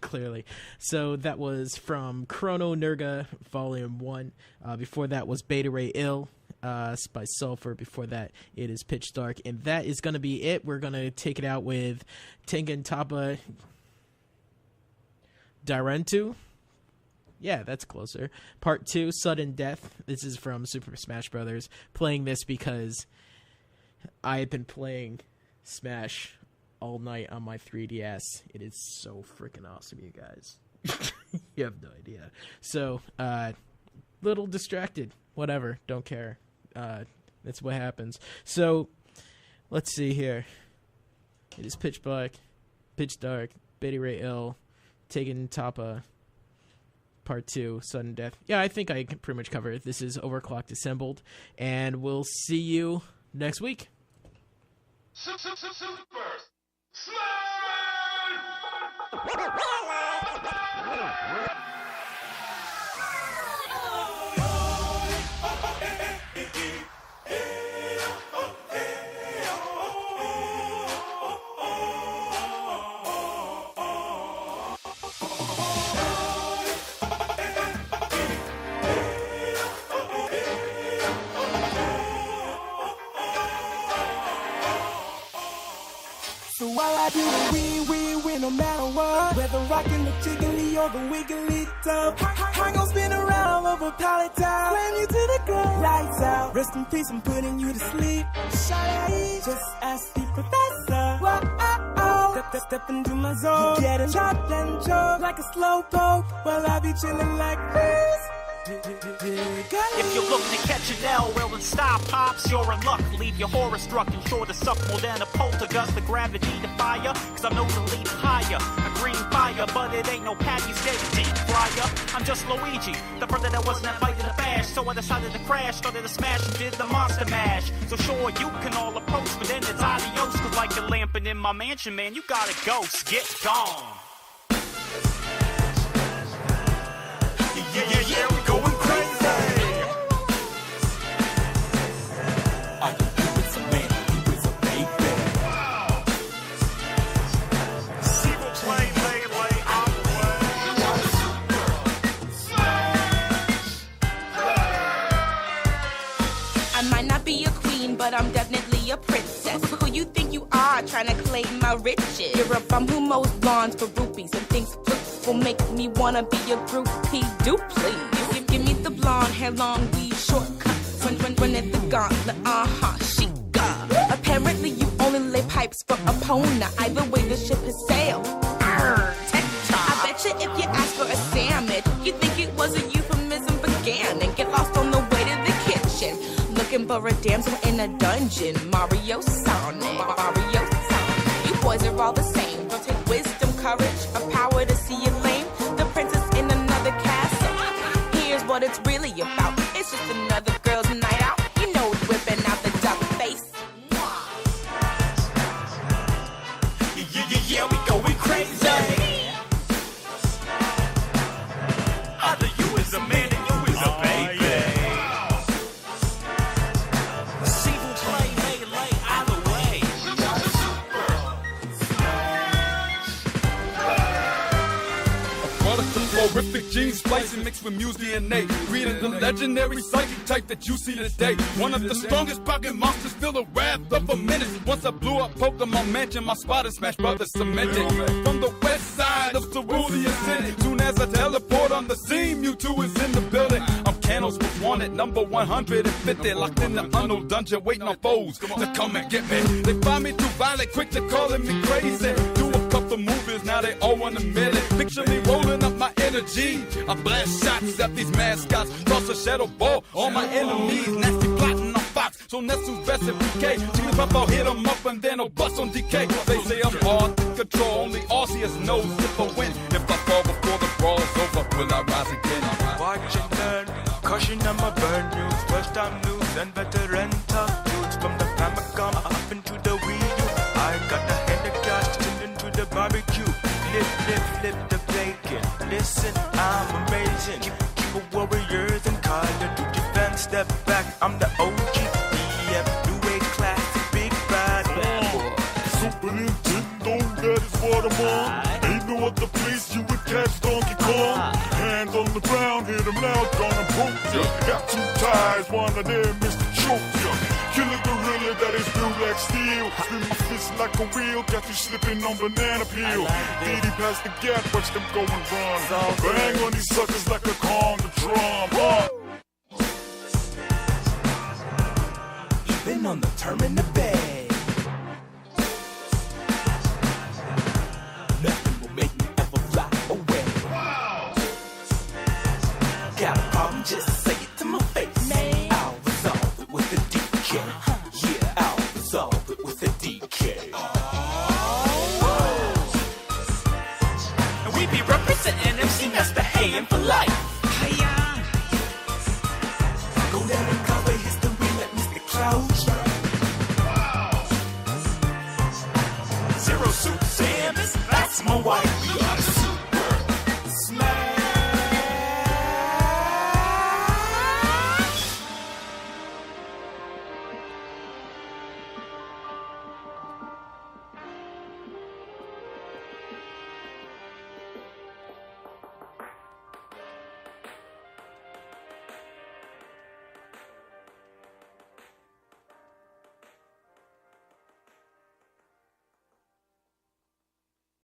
clearly. So that was from Chrono Nurga Volume 1. Before that was Beta Ray Ill by Sulfur. Before that, it is Pitch Dark. And that is going to be it. We're going to take it out with Tengen, Toppa, Dairantou. Yeah, that's closer. Part 2, Sudden Death. This is from Super Smash Brothers. Playing this because I have been playing Smash all night on my 3DS. It is so freaking awesome, you guys. You have no idea. So, little distracted. Whatever. Don't care. That's what happens. So, let's see here. It is Pitch Black, Pitch Dark, Beta Ray Ill, Tengen, Toppa, Part 2, Sudden Death. Yeah, I think I can pretty much cover it. This is Overclocked Assembled, and we'll see you next week. So while I do the win, no matter what, whether rocking the jiggly or the wiggly tub, I gon' spin around over pallet top, slam you to the ground, lights out, rest in peace, I'm putting you to sleep. Shawty, just ask the professor. Whoa, step into my zone, you get him chopped and choked like a slow poke, while I be chillin' like this. If you're looking to catch an L, well then stop, pops, you're in luck. Leave your horror struck and sure to suck more than a poltergust. The gravity defier, cause I'm known to leap higher. A green fire, but it ain't no Patty Steak deep fryer. I'm just Luigi, the brother that wasn't invited to bash. So I decided to crash, started to smash and did the monster mash. So sure, you can all approach, but then it's adios. Cause like you're lamping in my mansion, man, you got a ghost, get gone. Yeah, we going crazy. I you is a man, you is a baby. See what play, lay out the way. I might not be a queen, but I'm definitely a princess. Who you think you are, trying to claim my riches? You're a bum who mows lawns for rupees and thinks will make me wanna be a groupie. Do please give me the blonde hair, long weave, shortcut. Run at the gauntlet, she got. Apparently you only lay pipes for a pona. Either way the ship has sailed. I bet you if you ask for a sandwich, you think it was a euphemism began and get lost on the way to the kitchen. Looking for a damsel in a dungeon. Mario Sonic. You boys are all the same. Don't take wisdom, courage, or power to see you lame. The princess in another castle. Here's what it's really about. It's just another girl's night out. You know it's whipping out the duck face. Yeah, we going crazy. Either you is a man and you is a baby. See who play, lay either way. Product of horrific genes splicing mixed with Muse DNA. Reading the legendary psychic type that you see today. One of the strongest pocket monsters, feel the wrath of a menace. Once I blew up Pokemon Mansion, my spot is Smash Brothers cemented. From the west side of Cerulean City, soon as I teleport on the scene, Mewtwo is in the building. I'm Canos was wanted, number 150, locked in the unknown dungeon, waiting on foes to come and get me. They find me too violent, quick to calling me crazy. Do a couple movies, now they all want to admit it. Picture me rolling up my energy. I blast shots at these mascots, toss a shadow ball on my enemies. Nasty plotting on Fox, so Nessu's best at PK. Chicken up, I'll hit them up and then I'll bust on DK. They say I'm hard in control, only Arceus knows if I win. If I fall before the brawl's over, will I rise again? Watch and learn, caution on my burn news. First time news and veteran tough dudes. From the Famicom up into the Wii U. I got the hand of cash into the barbecue. Flip the bacon. Listen, I'm amazing. Keep a warriors and Call of Duty fans. Step back, I'm the OG. new age classic, big bad boy. Super Nintendo, that is what I'm on. Ain't no other place you would catch Donkey Kong. Hands on the ground, hit him loud, gonna poke ya. Got two ties, one of them is to choke ya. Kill a gorilla that is built like steel. Spin my fist like a wheel, got you slipping on banana peel. Diddy past the gap, watch them go and run. Bang on these suckers like a conga drum. Been on the term in the bag. Nothing will make me ever fly away. Got a problem, just say it to my face. Man. I'll resolve it with a DK. Yeah, I'll resolve it with a DK. And we be representing MC Master Hayin' for life. Go down and cover history like Mr. Cloud. that's my wife.